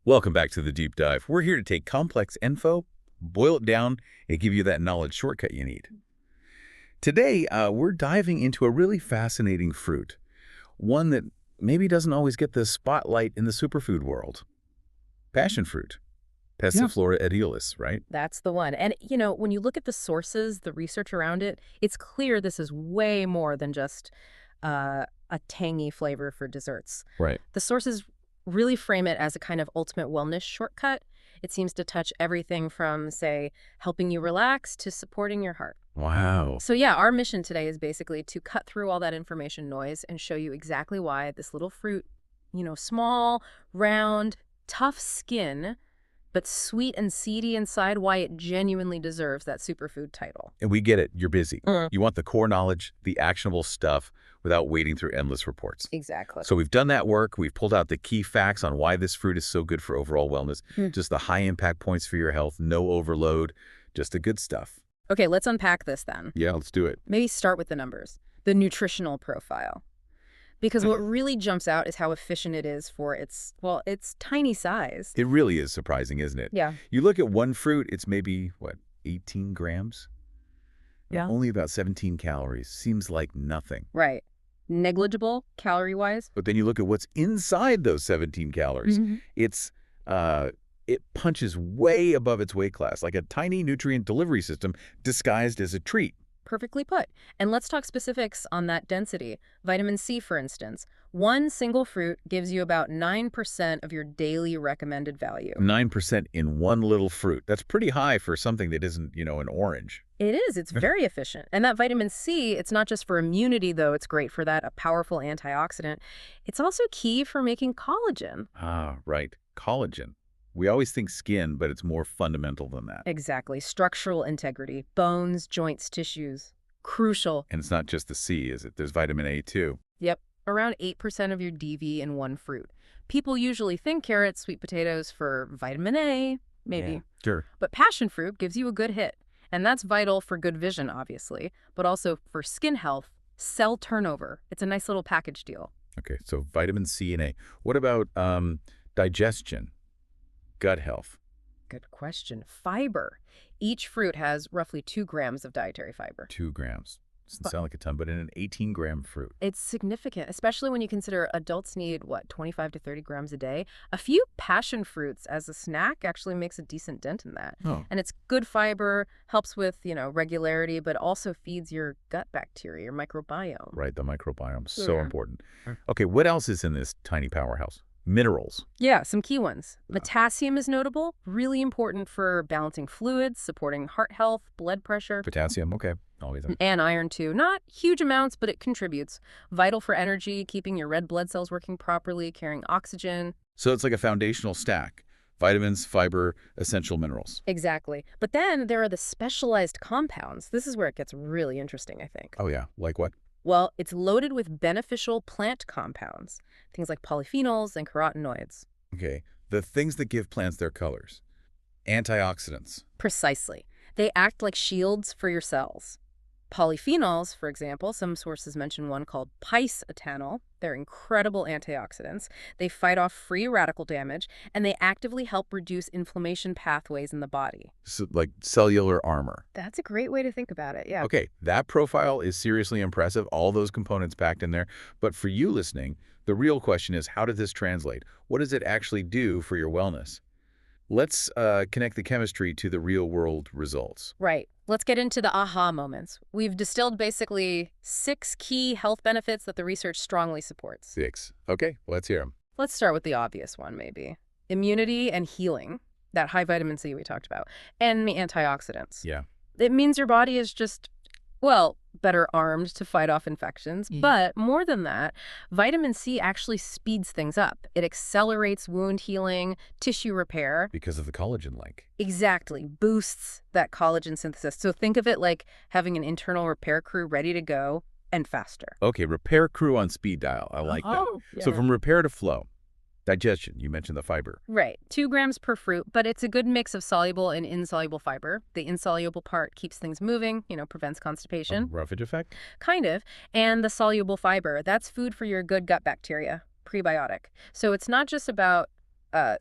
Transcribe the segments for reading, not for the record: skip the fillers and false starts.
Welcome back to the Deep Dive. We're here to take complex info, boil it down, and give you that knowledge shortcut you need. Today, we're diving into a really fascinating fruit, one that maybe doesn't always get the spotlight in the superfood world. Passion fruit. Passiflora edulis, right? That's the one. And, when you look at the sources, the research around it, it's clear this is way more than just a tangy flavor for desserts. Right. The sources really frame it as a kind of ultimate wellness shortcut. It seems to touch everything from, say, helping you relax to supporting your heart. Wow. So yeah, our mission today is basically to cut through all that information noise and show you exactly why this little fruit, small, round, tough skin, but sweet and seedy inside, why it genuinely deserves that superfood title. And we get it. You're busy. You want the core knowledge, the actionable stuff, without wading through endless reports. Exactly. So we've done that work. We've pulled out the key facts on why this fruit is so good for overall wellness. Just the high impact points for your health, no overload, just the good stuff. Okay, let's unpack this then. Yeah, let's do it. Maybe start with the numbers, the nutritional profile. Because what really jumps out is how efficient it is for its tiny size. It really is surprising, isn't it? Yeah. You look at one fruit, it's maybe, 18 grams? Yeah. Only about 17 calories. Seems like nothing. Right. Negligible, calorie-wise. But then you look at what's inside those 17 calories. It punches way above its weight class, like a tiny nutrient delivery system disguised as a treat. Perfectly put. And let's talk specifics on that density. Vitamin C, for instance. One single fruit gives you about 9% of your daily recommended value. 9% in one little fruit. That's pretty high for something that isn't, an orange. It is. It's very efficient. And that vitamin C, it's not just for immunity, though. It's great for that, a powerful antioxidant. It's also key for making collagen. Ah, right. Collagen. We always think skin, but it's more fundamental than that. Exactly. Structural integrity, bones, joints, tissues. Crucial. And it's not just the C, is it? There's vitamin A, too. Yep. Around 8% of your DV in one fruit. People usually think carrots, sweet potatoes for vitamin A, maybe. Yeah, sure. But passion fruit gives you a good hit. And that's vital for good vision, obviously, but also for skin health, cell turnover. It's a nice little package deal. Okay, so vitamin C and A. What about digestion? Gut health? Good question. Fiber. Each fruit has roughly 2 grams of dietary fiber. 2 grams. Doesn't sound like a ton, but in an 18-gram fruit. It's significant, especially when you consider adults need, 25 to 30 grams a day. A few passion fruits as a snack actually makes a decent dent in that. Oh. And it's good fiber, helps with, regularity, but also feeds your gut bacteria, your microbiome. Right, the microbiome. So important. Okay, what else is in this tiny powerhouse? Minerals. Yeah, some key ones. Potassium is notable, really important for balancing fluids, supporting heart health, blood pressure. Potassium, okay. Always. And iron, too. Not huge amounts, but it contributes. Vital for energy, keeping your red blood cells working properly, carrying oxygen. So it's like a foundational stack. Vitamins, fiber, essential minerals. Exactly. But then there are the specialized compounds. This is where it gets really interesting, I think. Oh, yeah. Like what? Well, it's loaded with beneficial plant compounds, things like polyphenols and carotenoids. Okay. The things that give plants their colors. Antioxidants. Precisely. They act like shields for your cells. Polyphenols, for example, some sources mention one called pice-ethanol. They're incredible antioxidants. They fight off free radical damage, and they actively help reduce inflammation pathways in the body. So, like cellular armor. That's a great way to think about it, yeah. Okay, that profile is seriously impressive, all those components packed in there. But for you listening, the real question is, how does this translate? What does it actually do for your wellness? Let's connect the chemistry to the real-world results. Right. Let's get into the aha moments. We've distilled basically 6 key health benefits that the research strongly supports. 6. Okay, let's hear them. Let's start with the obvious one, maybe. Immunity and healing, that high vitamin C we talked about, and the antioxidants. Yeah. It means your body is just, better armed to fight off infections. But more than that, vitamin C actually speeds things up. It accelerates wound healing, tissue repair. Because of the collagen link. Exactly. Boosts that collagen synthesis. So think of it like having an internal repair crew ready to go and faster. Okay, repair crew on speed dial. I like that. Yeah. So from repair to flow. Digestion, you mentioned the fiber. Right. 2 grams per fruit, but it's a good mix of soluble and insoluble fiber. The insoluble part keeps things moving, prevents constipation. Roughage effect? Kind of. And the soluble fiber, that's food for your good gut bacteria, prebiotic. So it's not just about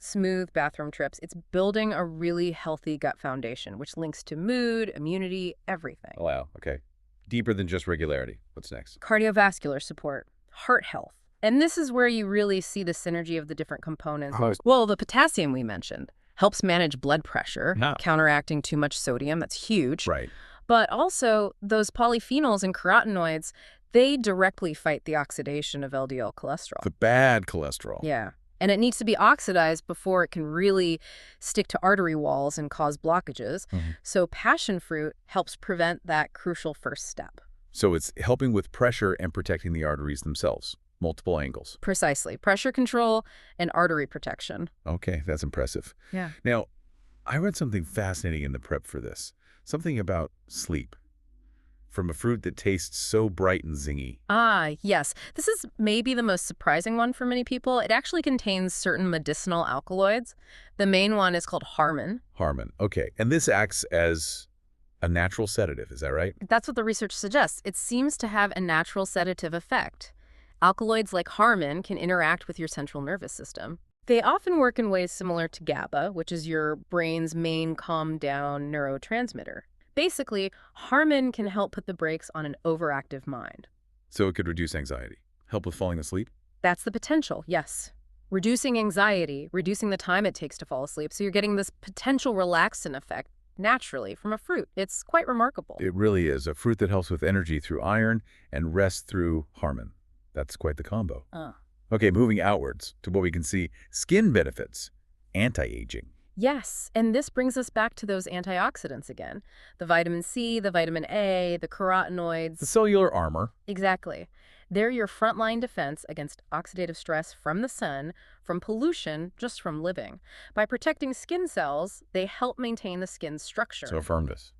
smooth bathroom trips. It's building a really healthy gut foundation, which links to mood, immunity, everything. Wow, okay. Deeper than just regularity. What's next? Cardiovascular support, heart health. And this is where you really see the synergy of the different components. Oh. Well, the potassium we mentioned helps manage blood pressure, Yeah. counteracting too much sodium. That's huge. Right. But also, those polyphenols and carotenoids, they directly fight the oxidation of LDL cholesterol. The bad cholesterol. Yeah. And it needs to be oxidized before it can really stick to artery walls and cause blockages. So passion fruit helps prevent that crucial first step. So it's helping with pressure and protecting the arteries themselves. Multiple angles. Precisely. Pressure control and artery protection. Okay, that's impressive. Yeah. Now, I read something fascinating in the prep for this. Something about sleep. From a fruit that tastes so bright and zingy. Ah, yes. This is maybe the most surprising one for many people. It actually contains certain medicinal alkaloids. The main one is called harmon. Harmon. Okay, and this acts as a natural sedative, is that right? That's what the research suggests. It seems to have a natural sedative effect. Alkaloids like harmon can interact with your central nervous system. They often work in ways similar to GABA, which is your brain's main calm-down neurotransmitter. Basically, harmon can help put the brakes on an overactive mind. So it could reduce anxiety, help with falling asleep? That's the potential, yes. Reducing anxiety, reducing the time it takes to fall asleep, so you're getting this potential relaxant effect naturally from a fruit. It's quite remarkable. It really is. A fruit that helps with energy through iron and rest through harmon. That's quite the combo. Okay, moving outwards to what we can see. Skin benefits. Anti-aging. Yes, and this brings us back to those antioxidants again. The vitamin C, the vitamin A, the carotenoids. The cellular armor. Exactly. They're your frontline defense against oxidative stress from the sun, from pollution, just from living. By protecting skin cells, they help maintain the skin's structure. So firmness.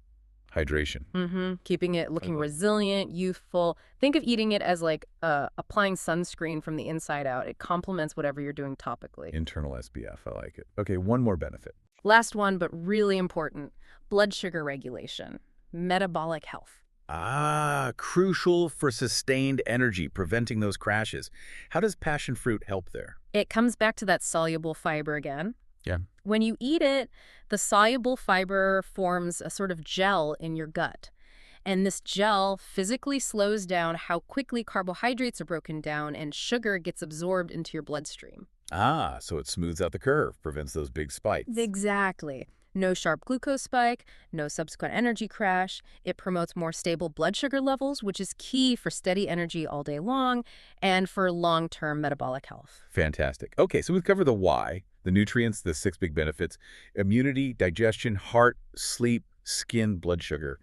Hydration. Keeping it looking resilient, youthful. Think of eating it as like applying sunscreen from the inside out. It complements whatever you're doing topically. Internal SPF. I like it. Okay, one more benefit. Last one, but really important. Blood sugar regulation. Metabolic health. Ah, crucial for sustained energy, preventing those crashes. How does passion fruit help there? It comes back to that soluble fiber again. Yeah. When you eat it, the soluble fiber forms a sort of gel in your gut. And this gel physically slows down how quickly carbohydrates are broken down and sugar gets absorbed into your bloodstream. Ah, so it smooths out the curve, prevents those big spikes. Exactly. No sharp glucose spike, no subsequent energy crash. It promotes more stable blood sugar levels, which is key for steady energy all day long and for long-term metabolic health. Fantastic. Okay, so we've covered the why, the nutrients, the 6 big benefits, immunity, digestion, heart, sleep, skin, blood sugar.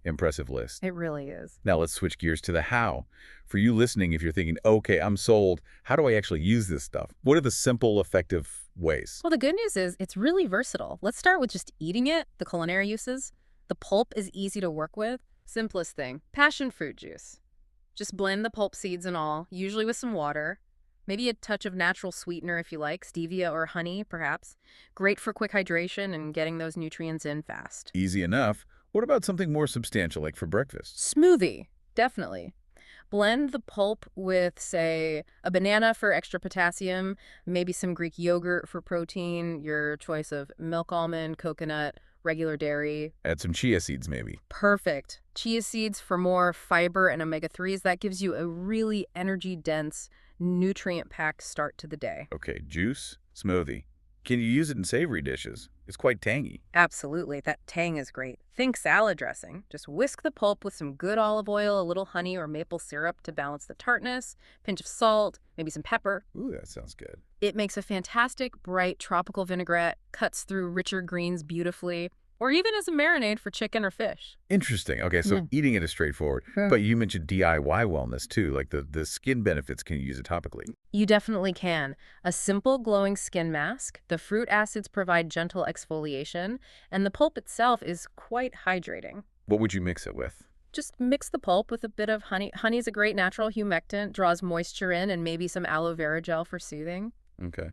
Impressive list. It really is. Now let's switch gears to the how. For you listening, if you're thinking, okay, I'm sold, how do I actually use this stuff? What are the simple, effective ways? Well, the good news is it's really versatile. Let's start with just eating it, the culinary uses. The pulp is easy to work with. Simplest thing, passion fruit juice. Just blend the pulp seeds and all, usually with some water. Maybe a touch of natural sweetener if you like, stevia or honey, perhaps. Great for quick hydration and getting those nutrients in fast. Easy enough. What about something more substantial, like for breakfast? Smoothie, definitely. Blend the pulp with, say, a banana for extra potassium, maybe some Greek yogurt for protein, your choice of milk almond, coconut, regular dairy. Add some chia seeds, maybe. Perfect. Chia seeds for more fiber and omega-3s. That gives you a really energy-dense, nutrient-packed start to the day. Okay, juice, smoothie. Can you use it in savory dishes? It's quite tangy. Absolutely. That tang is great. Think salad dressing. Just whisk the pulp with some good olive oil, a little honey or maple syrup to balance the tartness, pinch of salt, maybe some pepper. Ooh, that sounds good. It makes a fantastic, bright, tropical vinaigrette, cuts through richer greens beautifully, or even as a marinade for chicken or fish. Interesting. Okay, so eating it is straightforward. But you mentioned DIY wellness, too, like the skin benefits. Can you use it topically? You definitely can. A simple glowing skin mask, the fruit acids provide gentle exfoliation, and the pulp itself is quite hydrating. What would you mix it with? Just mix the pulp with a bit of honey. Honey is a great natural humectant, draws moisture in, and maybe some aloe vera gel for soothing. Okay.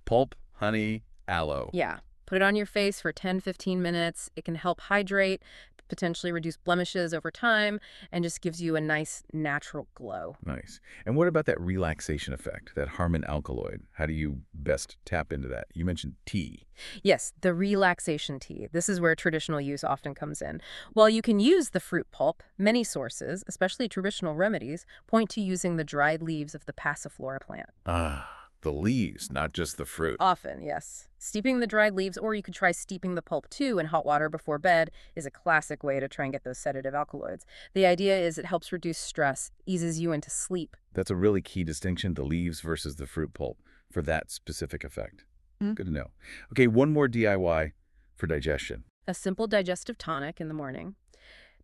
Pulp, honey, aloe. Yeah. Put it on your face for 10-15 minutes. It can help hydrate, potentially reduce blemishes over time, and just gives you a nice natural glow. Nice. And what about that relaxation effect, that Harmon alkaloid? How do you best tap into that? You mentioned tea. Yes, the relaxation tea. This is where traditional use often comes in. While you can use the fruit pulp, many sources, especially traditional remedies, point to using the dried leaves of the passiflora plant. Ah, the leaves, not just the fruit. Often, yes. Steeping the dried leaves, or you could try steeping the pulp too in hot water before bed, is a classic way to try and get those sedative alkaloids. The idea is it helps reduce stress, eases you into sleep. That's a really key distinction, the leaves versus the fruit pulp, for that specific effect. Good to know. Okay, one more DIY for digestion. A simple digestive tonic in the morning.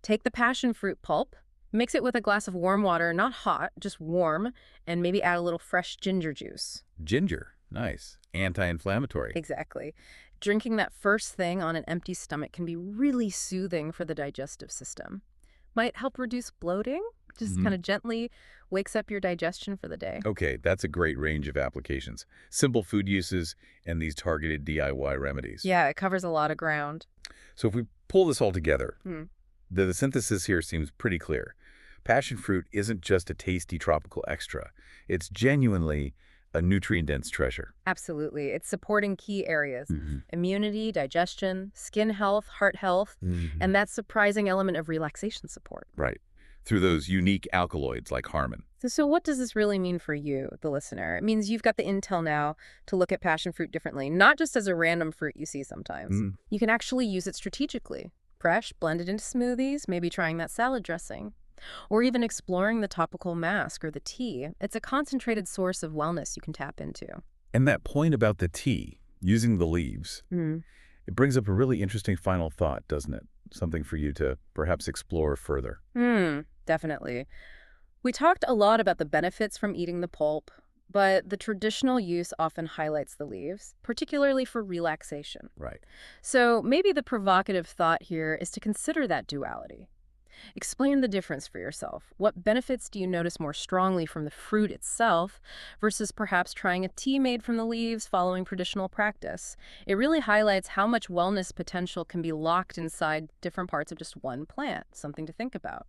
Take the passion fruit pulp, mix it with a glass of warm water, not hot, just warm, and maybe add a little fresh ginger juice. Ginger, nice. Anti-inflammatory. Exactly. Drinking that first thing on an empty stomach can be really soothing for the digestive system. Might help reduce bloating, just kind of gently wakes up your digestion for the day. Okay, that's a great range of applications. Simple food uses and these targeted DIY remedies. Yeah, it covers a lot of ground. So if we pull this all together, the synthesis here seems pretty clear. Passion fruit isn't just a tasty tropical extra. It's genuinely a nutrient-dense treasure. Absolutely. It's supporting key areas: immunity, digestion, skin health, heart health, and that surprising element of relaxation support. Right. Through those unique alkaloids like Harmon. So what does this really mean for you, the listener? It means you've got the intel now to look at passion fruit differently, not just as a random fruit you see sometimes. You can actually use it strategically. Fresh, blended into smoothies, maybe trying that salad dressing, or even exploring the topical mask or the tea. It's a concentrated source of wellness you can tap into. And that point about the tea, using the leaves, it brings up a really interesting final thought, doesn't it? Something for you to perhaps explore further. Definitely. We talked a lot about the benefits from eating the pulp, but the traditional use often highlights the leaves, particularly for relaxation. Right. So maybe the provocative thought here is to consider that duality. Explain the difference for yourself. What benefits do you notice more strongly from the fruit itself versus perhaps trying a tea made from the leaves following traditional practice? It really highlights how much wellness potential can be locked inside different parts of just one plant. Something to think about.